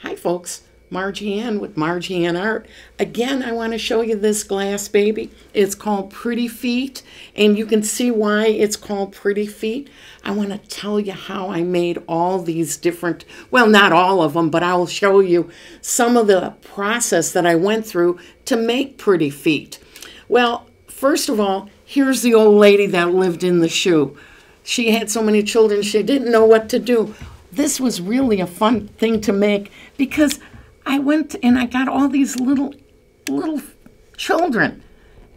Hi folks, Margie Ann with Margie Ann Art. Again, I want to show you this glass baby. It's called Pretty Feet, and you can see why it's called Pretty Feet. I want to tell you how I made all these different, well, not all of them, but I'll show you some of the process that I went through to make Pretty Feet. Well, first of all, here's the old lady that lived in the shoe. She had so many children, she didn't know what to do. This was really a fun thing to make because I went and I got all these little children.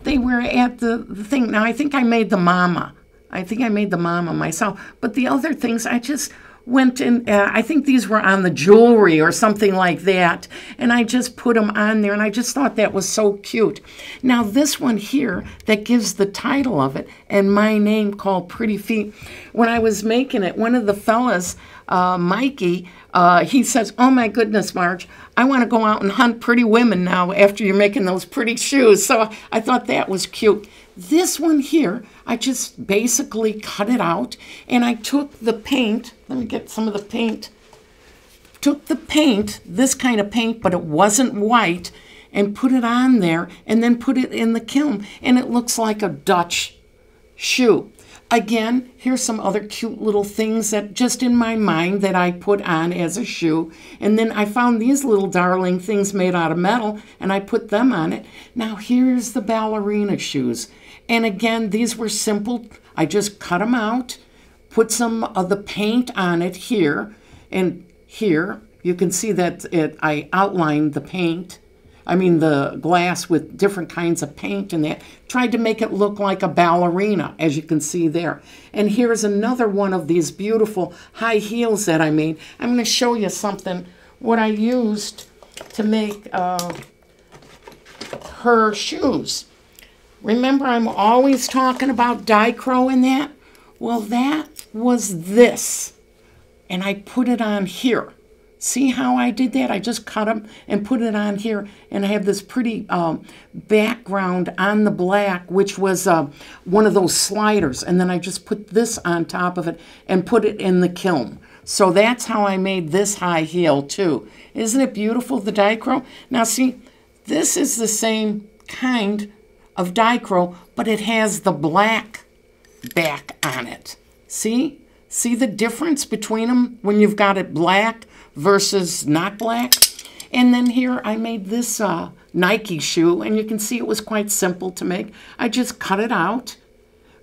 They were at the thing. Now, I think I made the mama. I think I made the mama myself. But the other things, I just went and I think these were on the jewelry or something like that. And I just put them on there, and I just thought that was so cute. Now, this one here that gives the title of it and my name called Pretty Feet, when I was making it, one of the fellas, Mikey, he says, "Oh my goodness, Marge, I want to go out and hunt pretty women now after you're making those pretty shoes." So I thought that was cute. This one here, I just basically cut it out, and I took the paint. Let me get some of the paint. Took the paint, this kind of paint, but it wasn't white, and put it on there, and then put it in the kiln, and it looks like a Dutch shoe. Again, here's some other cute little things that just in my mind that I put on as a shoe. And then I found these little darling things made out of metal, and I put them on it. Now here's the ballerina shoes. And again, these were simple. I just cut them out, put some of the paint on it here. And here, you can see that I outlined the paint. I mean the glass with different kinds of paint in that. Tried to make it look like a ballerina, as you can see there. And here's another one of these beautiful high heels that I made. I'm going to show you something, what I used to make her shoes. Remember, I'm always talking about Dichro in that? Well, that was this. And I put it on here. See how I did that? I just cut them and put it on here, and I have this pretty background on the black, which was one of those sliders, and then I just put this on top of it and put it in the kiln. So that's how I made this high heel too. Isn't it beautiful, the Dichro? Now see, this is the same kind of Dichro, but it has the black back on it. See? See the difference between them when you've got it black versus not black? And then here I made this Nike shoe, and you can see it was quite simple to make. I just cut it out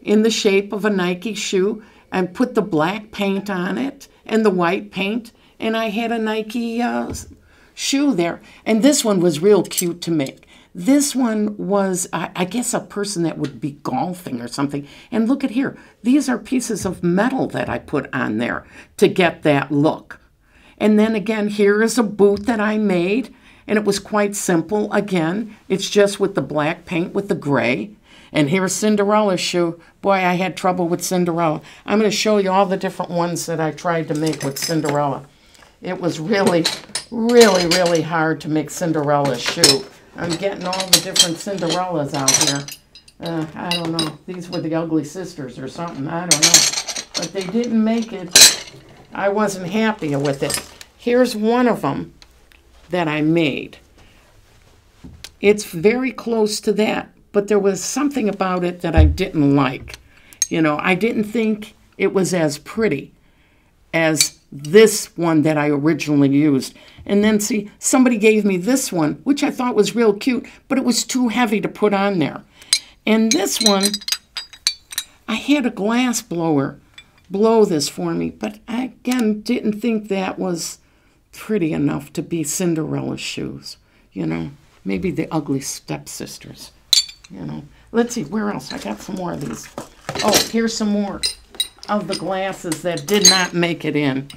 in the shape of a Nike shoe and put the black paint on it and the white paint, and I had a Nike shoe there. And this one was real cute to make. This one was, I guess, a person that would be golfing or something. And look at here. These are pieces of metal that I put on there to get that look. And then again, here is a boot that I made, and it was quite simple. Again, it's just with the black paint with the gray. And here's Cinderella's shoe. Boy, I had trouble with Cinderella. I'm going to show you all the different ones that I tried to make with Cinderella. It was really, really, really hard to make Cinderella's shoe. I'm getting all the different Cinderellas out here. I don't know. These were the Ugly Sisters or something. I don't know. But they didn't make it. I wasn't happy with it. Here's one of them that I made. It's very close to that, but there was something about it that I didn't like. You know, I didn't think it was as pretty as this one that I originally used. And then see, somebody gave me this one, which I thought was real cute, but it was too heavy to put on there. And this one, I had a glass blower blow this for me, but I, again, didn't think that was pretty enough to be Cinderella's shoes. You know, maybe the Ugly Stepsisters, you know. Let's see, where else? I got some more of these. Oh, here's some more of the glasses that did not make it in.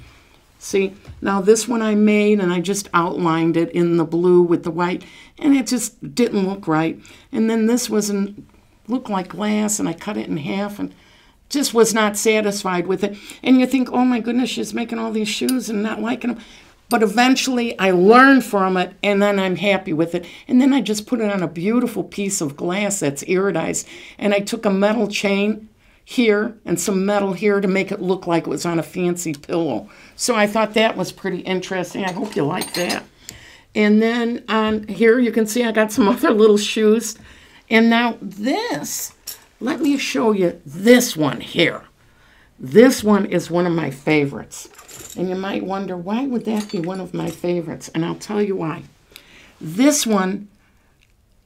See, now this one I made, and I just outlined it in the blue with the white, and it just didn't look right. And then this looked like glass, and I cut it in half, and just was not satisfied with it. And you think, oh my goodness, she's making all these shoes and not liking them. But eventually I learned from it, and then I'm happy with it. And then I just put it on a beautiful piece of glass that's iridized, and I took a metal chain, here and some metal here to make it look like it was on a fancy pillow. So I thought that was pretty interesting. I hope you like that. And then on here you can see I got some other little shoes. And now this, let me show you this one here. This one is one of my favorites. And you might wonder, why would that be one of my favorites? And I'll tell you why. This one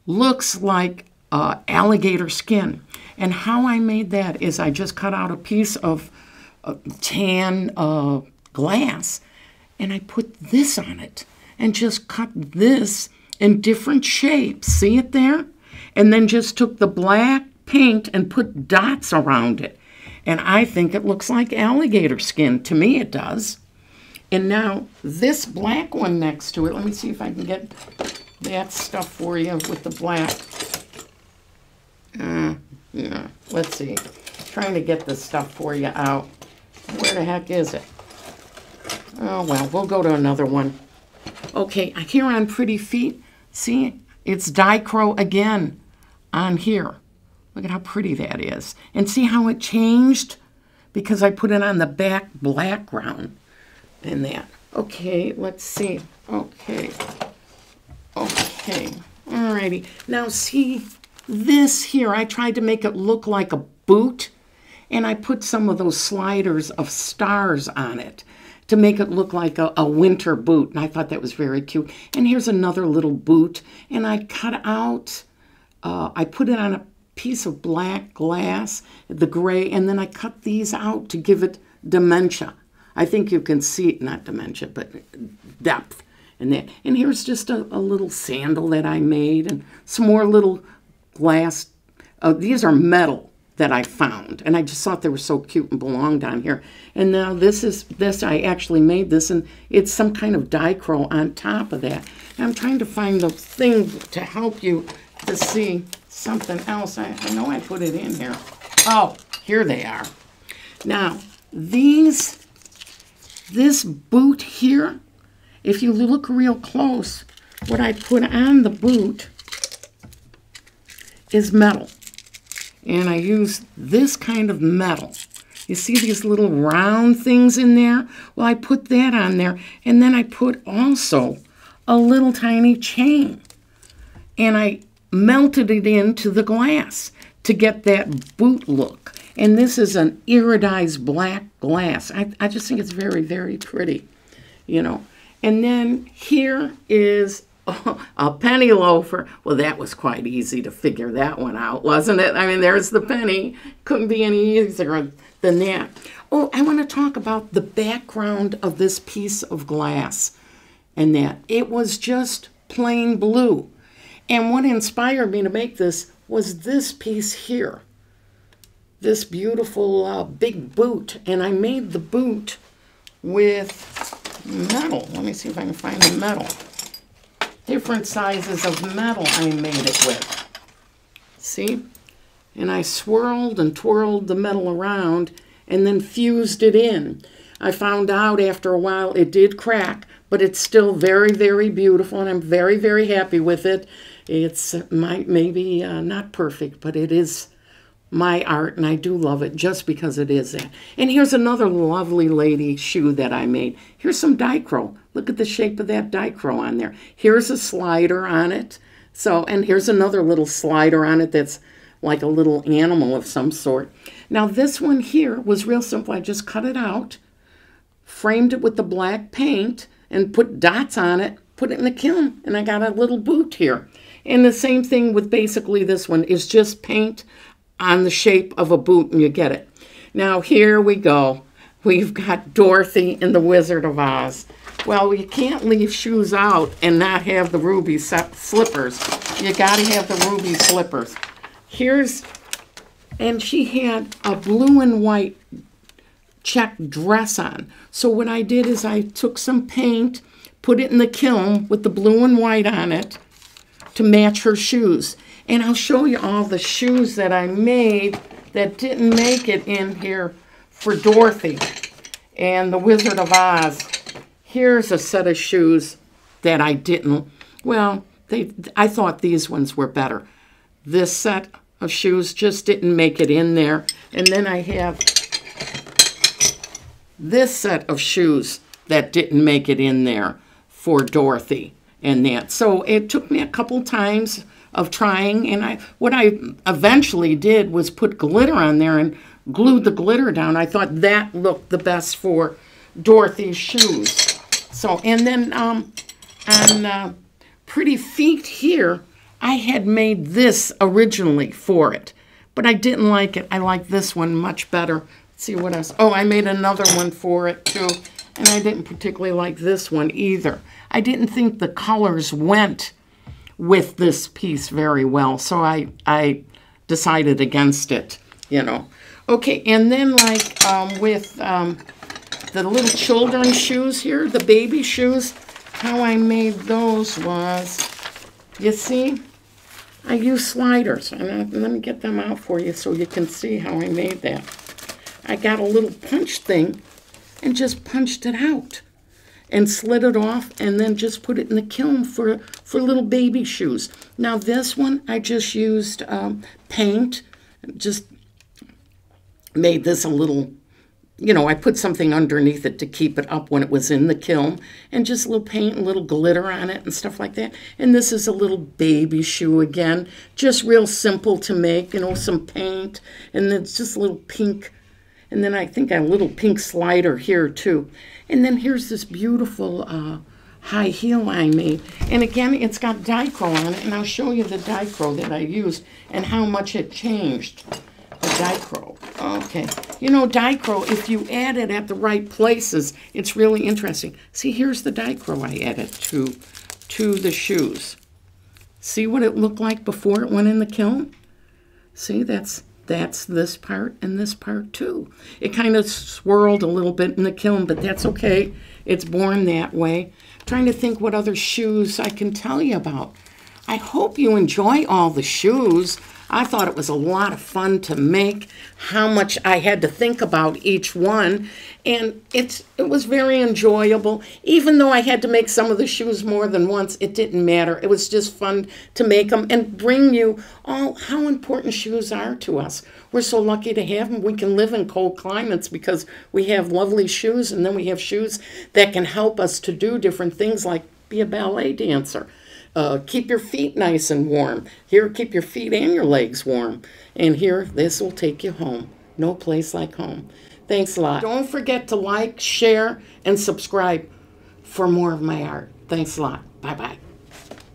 looks like alligator skin. And how I made that is I just cut out a piece of tan glass and I put this on it and just cut this in different shapes. See it there? And then just took the black paint and put dots around it. And I think it looks like alligator skin. To me it does. And now this black one next to it, let me see if I can get that stuff for you with the black. Yeah, let's see. Trying to get this stuff for you out. Where the heck is it? Oh, well, we'll go to another one. Okay, here on Pretty Feet, see, it's Dichro again on here. Look at how pretty that is. And see how it changed? Because I put it on the back background in that. Okay, let's see. Okay. Alrighty. Now see, this here, I tried to make it look like a boot, and I put some of those sliders of stars on it to make it look like a winter boot, and I thought that was very cute. And here's another little boot, and I cut out, I put it on a piece of black glass, the gray, and then I cut these out to give it dementia. I think you can see it, not dementia, but depth in that. And here's just a little sandal that I made, and some more little glass. These are metal that I found, and I just thought they were so cute and belonged on here. And now this I actually made this, and it's some kind of Dichro on top of that. And I'm trying to find the thing to help you to see something else. I know I put it in here. Oh, here they are. Now, this boot here, if you look real close, what I put on the boot is metal. And I use this kind of metal. You see these little round things in there? Well, I put that on there. And then I put also a little tiny chain. And I melted it into the glass to get that boot look. And this is an iridized black glass. I just think it's very, very pretty, you know. And then here is a penny loafer. Well, that was quite easy to figure that one out, wasn't it? I mean, there's the penny. Couldn't be any easier than that. Oh, I want to talk about the background of this piece of glass and that. It was just plain blue. And what inspired me to make this was this piece here. This beautiful big boot. And I made the boot with metal. Let me see if I can find the metal. Different sizes of metal I made it with. See? And I swirled and twirled the metal around and then fused it in. I found out after a while it did crack, but it's still very, very beautiful, and I'm very, very happy with it. It's maybe not perfect, but it is my art, and I do love it just because it is that. And here's another lovely lady shoe that I made. Here's some Dichro. Look at the shape of that Dichro on there. Here's a slider on it. So, and here's another little slider on it that's like a little animal of some sort. Now this one here was real simple. I just cut it out, framed it with the black paint, and put dots on it, put it in the kiln, and I got a little boot here. And the same thing with basically this one is just paint on the shape of a boot, and you get it. Now here we go. We've got Dorothy and the Wizard of Oz. Well, you can't leave shoes out and not have the ruby slippers. You got to have the ruby slippers. And she had a blue and white check dress on. So what I did is I took some paint, put it in the kiln with the blue and white on it to match her shoes. And I'll show you all the shoes that I made that didn't make it in here for Dorothy and the Wizard of Oz. Here's a set of shoes that I didn't, well, I thought these ones were better. This set of shoes, just didn't make it in there. And then I have this set of shoes that didn't make it in there for Dorothy and that. So it took me a couple times of trying, and what I eventually did was put glitter on there and glued the glitter down. I thought that looked the best for Dorothy's shoes. So, and then on Pretty Feet here, I had made this originally for it, but I didn't like it. I like this one much better. Let's see what else. Oh, I made another one for it too, and I didn't particularly like this one either. I didn't think the colors went with this piece very well, so I decided against it, you know. Okay, and then like with the little children's shoes here, the baby shoes, how I made those was, you see, I use sliders. And let me get them out for you so you can see how I made that. I got a little punch thing and just punched it out and slid it off and then just put it in the kiln for little baby shoes. Now this one, I just used paint, just made this a little, you know, I put something underneath it to keep it up when it was in the kiln, and just a little paint and a little glitter on it and stuff like that. And this is a little baby shoe again, just real simple to make, you know, some paint, and then it's just a little pink, and then I think a little pink slider here too. And then here's this beautiful high heel I made. And again, it's got Dicro on it, and I'll show you the Dicro that I used and how much it changed. The Dicro. Okay. You know, Dicro, if you add it at the right places, it's really interesting. See, here's the Dicro I added to the shoes. See what it looked like before it went in the kiln? See, that's this part and this part too. It kind of swirled a little bit in the kiln, but that's okay. It's born that way. I'm trying to think what other shoes I can tell you about. I hope you enjoy all the shoes. I thought it was a lot of fun to make, how much I had to think about each one, and it was very enjoyable. Even though I had to make some of the shoes more than once, it didn't matter. It was just fun to make them and bring you all how important shoes are to us. We're so lucky to have them. We can live in cold climates because we have lovely shoes, and then we have shoes that can help us to do different things like be a ballet dancer. Keep your feet nice and warm. Here, keep your feet and your legs warm. And here, this will take you home. No place like home. Thanks a lot. Don't forget to like, share, and subscribe for more of my art. Thanks a lot. Bye-bye.